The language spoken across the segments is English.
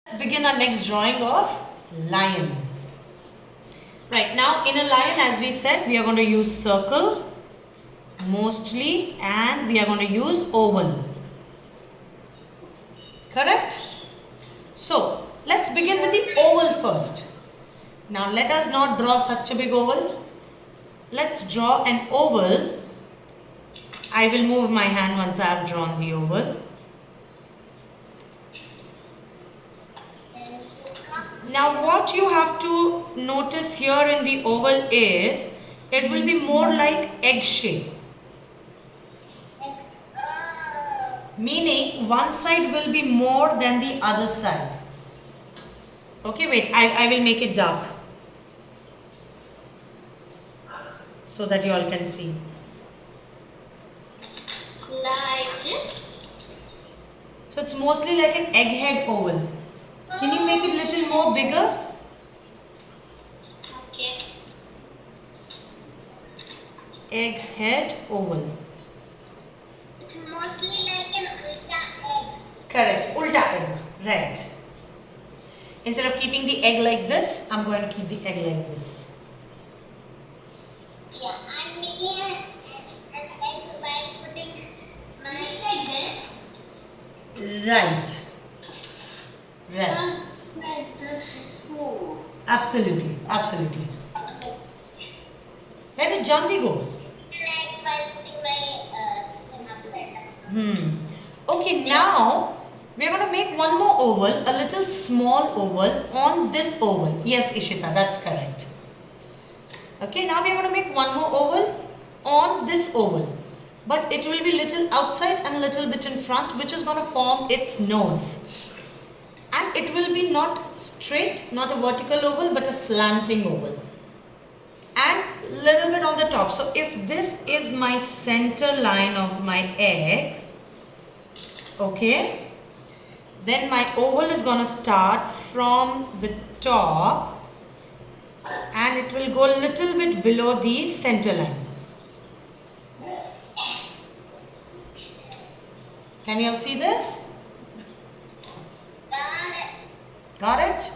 Let's begin our next drawing of lion. Right, now in a lion, as we said, we are going to use circle mostly and we are going to use oval. Correct? So, let's begin with the oval first. Now let us not draw such a big oval. Let's draw an oval. I will move my hand once I have drawn the oval. Now what you have to notice here in the oval is it will be more like egg shape. Meaning one side will be more than the other side. Okay, wait, I will make it dark so that you all can see. Like this? So it's mostly like an egghead oval. Can you make it a little more bigger? Okay. Egghead oval. It's mostly like an ulta egg. Correct, ulta egg. Right. Instead of keeping the egg like this, I'm going to keep the egg like this. Yeah, I'm making an egg by putting my like this. Right. Right. Like this. Absolutely. Absolutely. Let it gently go. Like by putting my semi. Okay, now we are going to make one more oval, a little small oval on this oval. Yes, Ishita, that's correct. Okay, now we are going to make one more oval on this oval. But it will be little outside and a little bit in front, which is going to form its nose. And it will be not straight, not a vertical oval, but a slanting oval. And little bit on the top. So if this is my center line of my egg, okay, then my oval is going to start from the top and it will go a little bit below the center line. Can you all see this? Got it?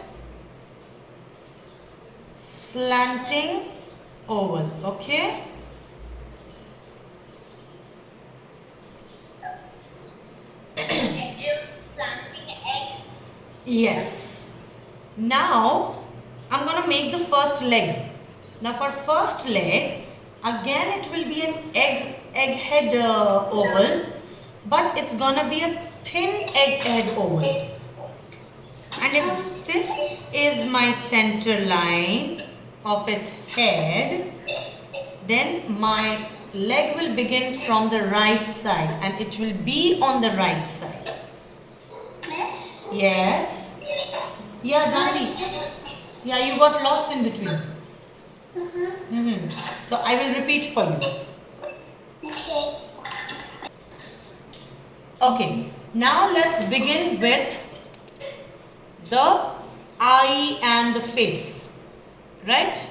Slanting oval, okay? Planting eggs. Yes. Now, I'm going to make the first leg. Now for first leg, again it will be an egghead oval, but it's going to be a thin egghead oval. And if this is my center line of its head, then my leg will begin from the right side and it will be on the right side. This? Yes. Yeah, Danvi. Yeah, you got lost in between. So I will repeat for you. Okay. Okay, now let's begin with the eye and the face, right?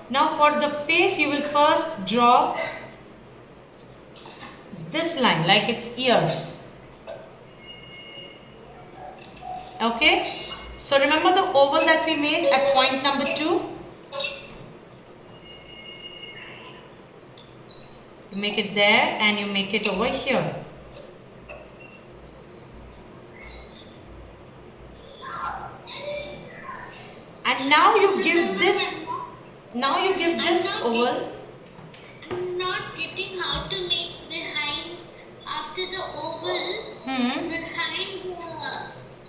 Now for the face you will first draw this line like its ears. Okay, so remember the oval that we made at point number 2? You make it there and you make it over here. And now you give this oval. I'm not getting how to make behind after the oval. Behind the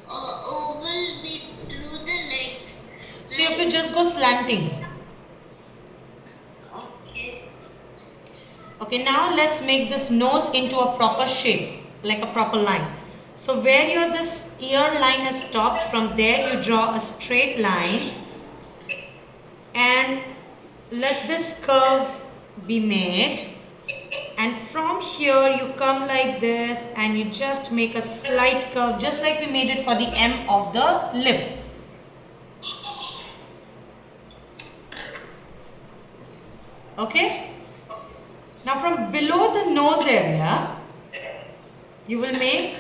oval be through the legs. So you have to just go slanting. Okay. Okay, now let's make this nose into a proper shape, like a proper line. So where this ear line has stopped, from there you draw a straight line and let this curve be made, and from here you come like this and you just make a slight curve just like we made it for the M of the lip. Okay? Now from below the nose area you will make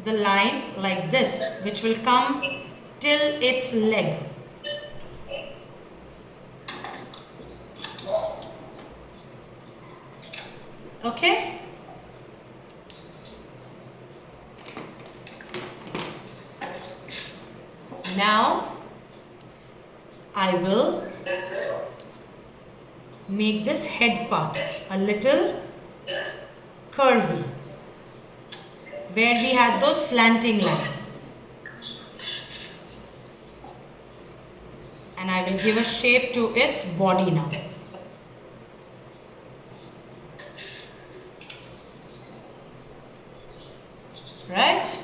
the line like this, which will come till its leg. Okay? Now I will make this head part a little curvy, where we had those slanting lines. And I will give a shape to its body now. Right?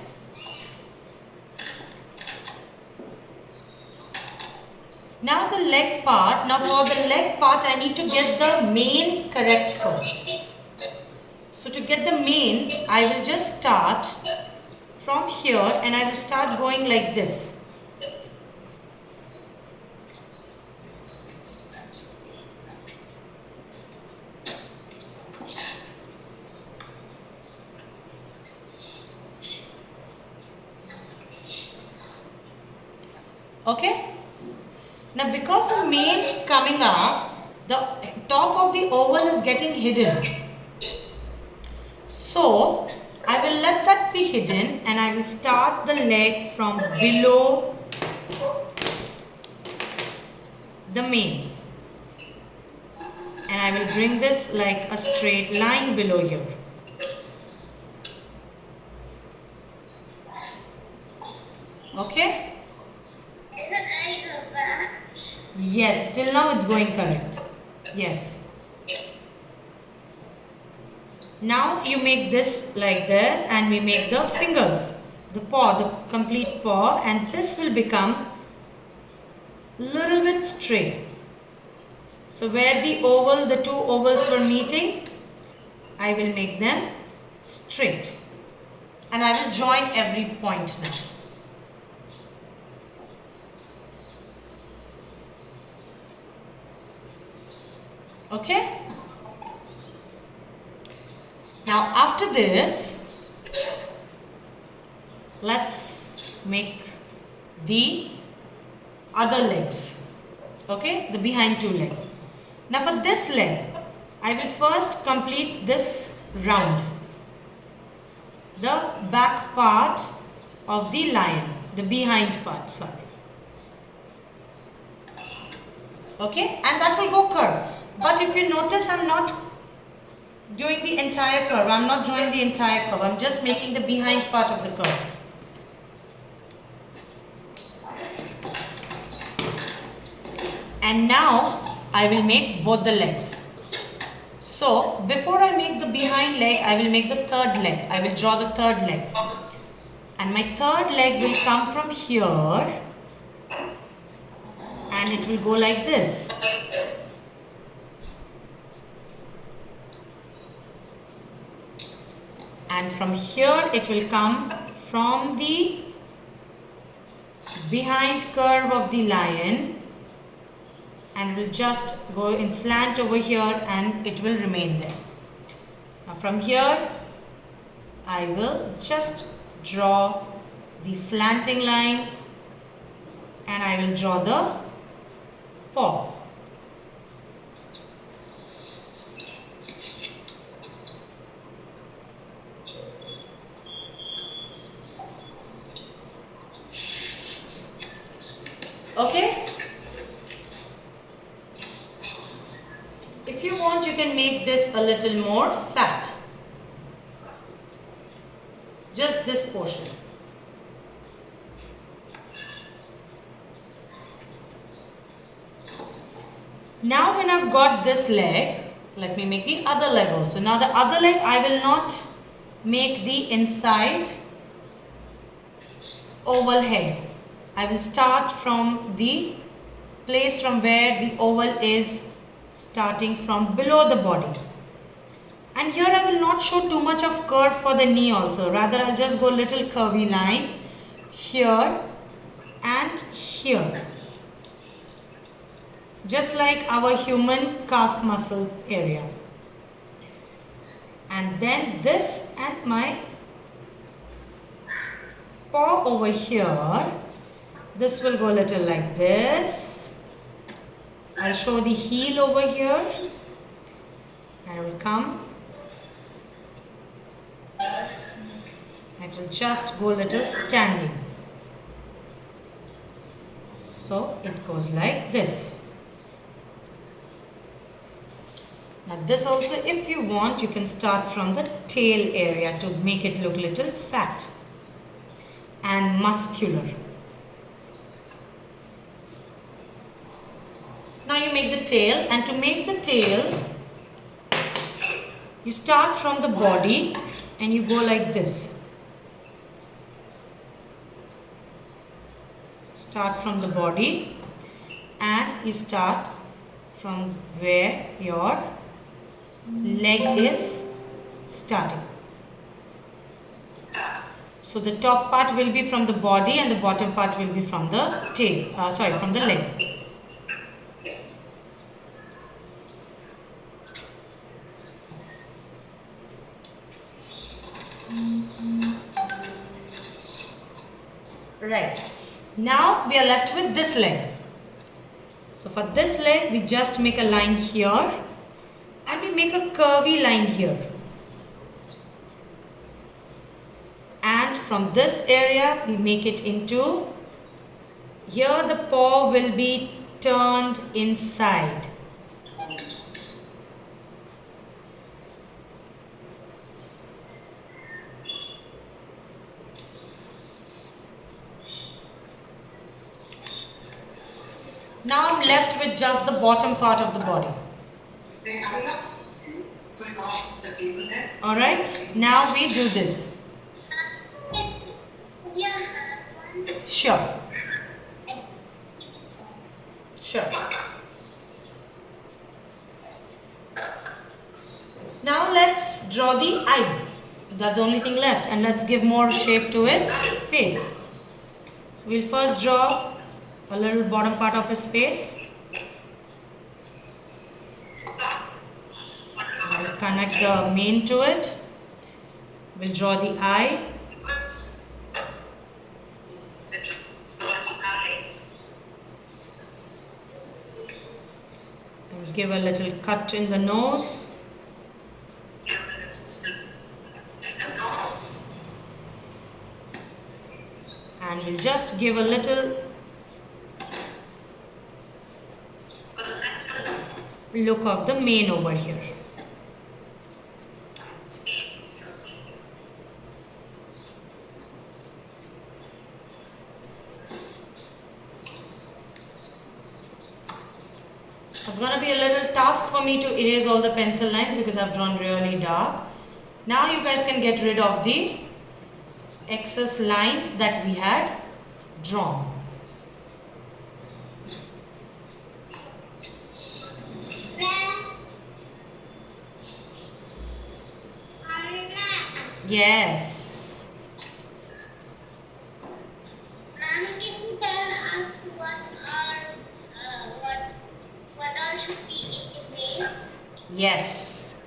Now the leg part. Now for the leg part, I need to get the mane correct first. So to get the mane, I will just start from here and I will start going like this. Okay? Now because the mane coming up, the top of the oval is getting hidden. So I will let that be hidden and I will start the leg from below the mane. And I will bring this like a straight line below here. Okay? Yes, till now it's going correct. Yes. Now you make this like this and we make the fingers, the paw, the complete paw, and this will become little bit straight. So where the oval, the two ovals were meeting, I will make them straight. And I will join every point now. Okay? Now after this, let's make the other legs. Okay? The behind two legs. Now for this leg, I will first complete this round. The back part of the lion. The behind part, sorry. Okay? And that will go curve. But if you notice, I'm not doing the entire curve. I'm not drawing the entire curve. I'm just making the behind part of the curve. And now I will make both the legs. So before I make the behind leg, I will make the third leg. I will draw the third leg. And my third leg will come from here. And it will go like this. And from here it will come from the behind curve of the lion and will just go in slant over here and it will remain there. Now from here I will just draw the slanting lines and I will draw the paw. Okay? If you want, you can make this a little more fat. Just this portion. Now when I've got this leg, let me make the other leg also. Now the other leg, I will not make the inside oval head. I will start from the place from where the oval is starting from below the body. And here I will not show too much of curve for the knee also. Rather I'll just go little curvy line here and here. Just like our human calf muscle area. And then this and my paw over here, this will go a little like this. I'll show the heel over here, and it will come. It will just go a little standing. So it goes like this. Now this also, if you want, you can start from the tail area to make it look little fat and muscular. Now you make the tail, and to make the tail, you start from the body and you go like this. Start from the body and you start from where your leg is starting. So the top part will be from the body and the bottom part will be from the tail, from the leg. Right. Now we are left with this leg. So for this leg, we just make a line here and we make a curvy line here. And from this area, we make it into, here the paw will be turned inside. Now I'm left with just the bottom part of the body. Alright, now we do this. Sure. Sure. Now let's draw the eye. That's the only thing left, and let's give more shape to its face. So we'll first draw a little bottom part of his face. We'll connect the mane to it. We'll draw the eye. We'll give a little cut in the nose. And we'll just give a little look of the mane over here. It's going to be a little task for me to erase all the pencil lines because I've drawn really dark. Now you guys can get rid of the excess lines that we had drawn. Yes. Ma'am, can you tell us what all should be erased? Yes.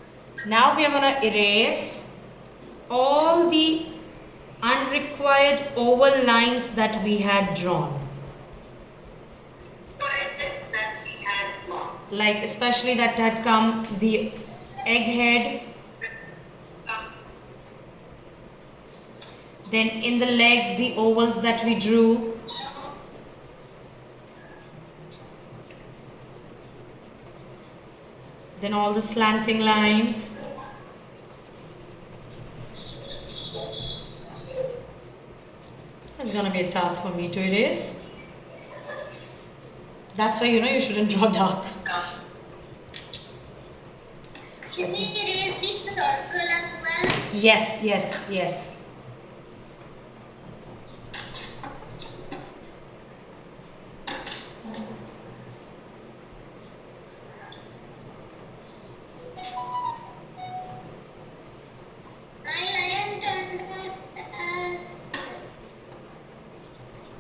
Now we are going to erase all the unrequired oval lines that we had drawn. Like especially that had come the egghead. Then in the legs, the ovals that we drew. Then all the slanting lines. It's going to be a task for me to erase. That's why you shouldn't draw dark. Can we erase the circle as well? Yes, yes, yes.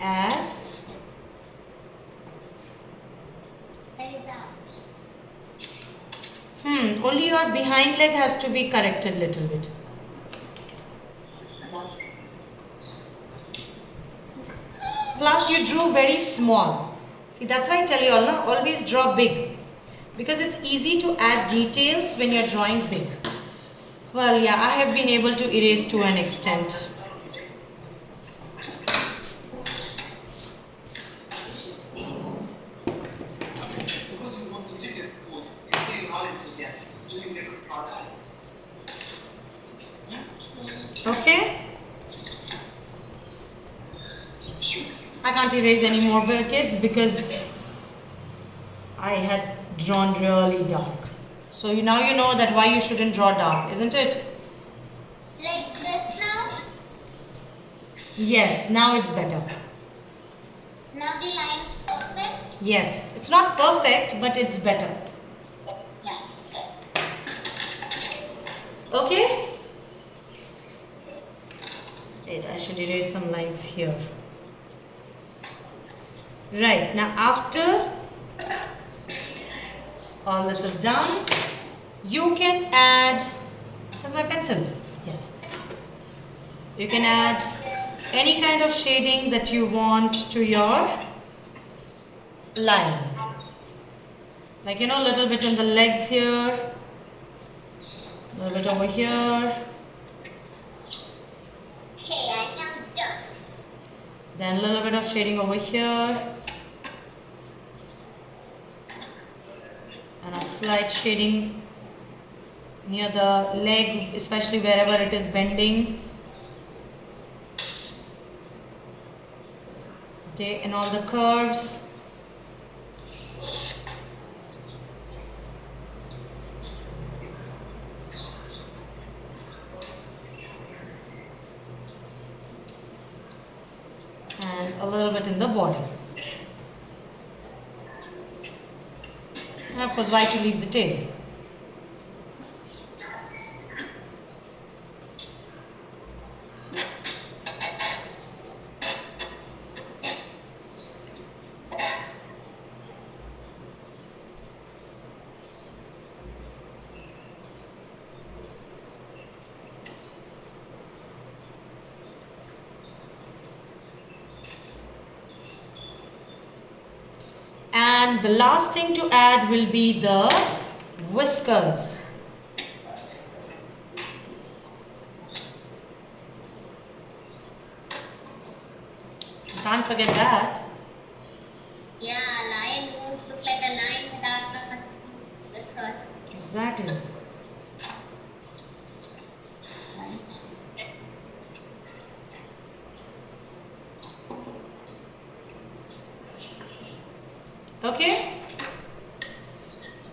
As only your behind leg has to be corrected little bit. plus you drew very small. See, that's why I tell you all, na, always draw big. Because it's easy to add details when you're drawing big. Well, yeah, I have been able to erase to an extent. Okay? I can't erase any more kids because I had drawn really dark. So now you know that why you shouldn't draw dark, isn't it? Like that now? Yes, now it's better. Now the line is perfect? Yes, it's not perfect, but it's better. Yeah, it's good. Okay? Wait, I should erase some lines here. Right, now after all this is done, you can add, where's my pencil? Yes. You can add any kind of shading that you want to your line. Like, you know, a little bit in the legs here, a little bit over here. Okay, I am done. Then a little bit of shading over here. And a slight shading near the leg, especially wherever it is bending. Okay, and all the curves. And a little bit in the body. And of course, why to leave the tail? And the last thing to add will be the whiskers. Can't forget that. Yeah, lion won't look like a lion without whiskers. Exactly. Okay.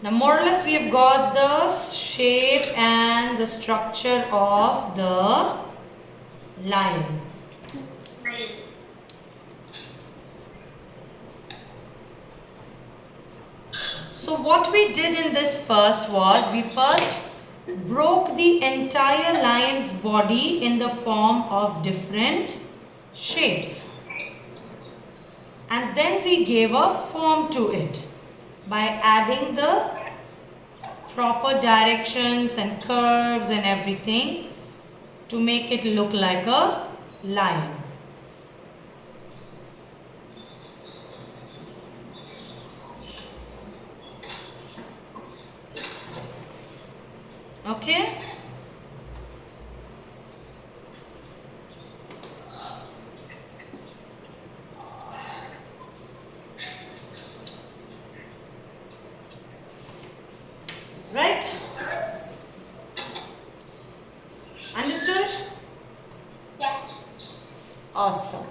Now more or less we have got the shape and the structure of the lion. So what we did in this first was, we first broke the entire lion's body in the form of different shapes. And then we gave a form to it by adding the proper directions and curves and everything to make it look like a lion. Okay? Right? Understood? Yeah. Awesome.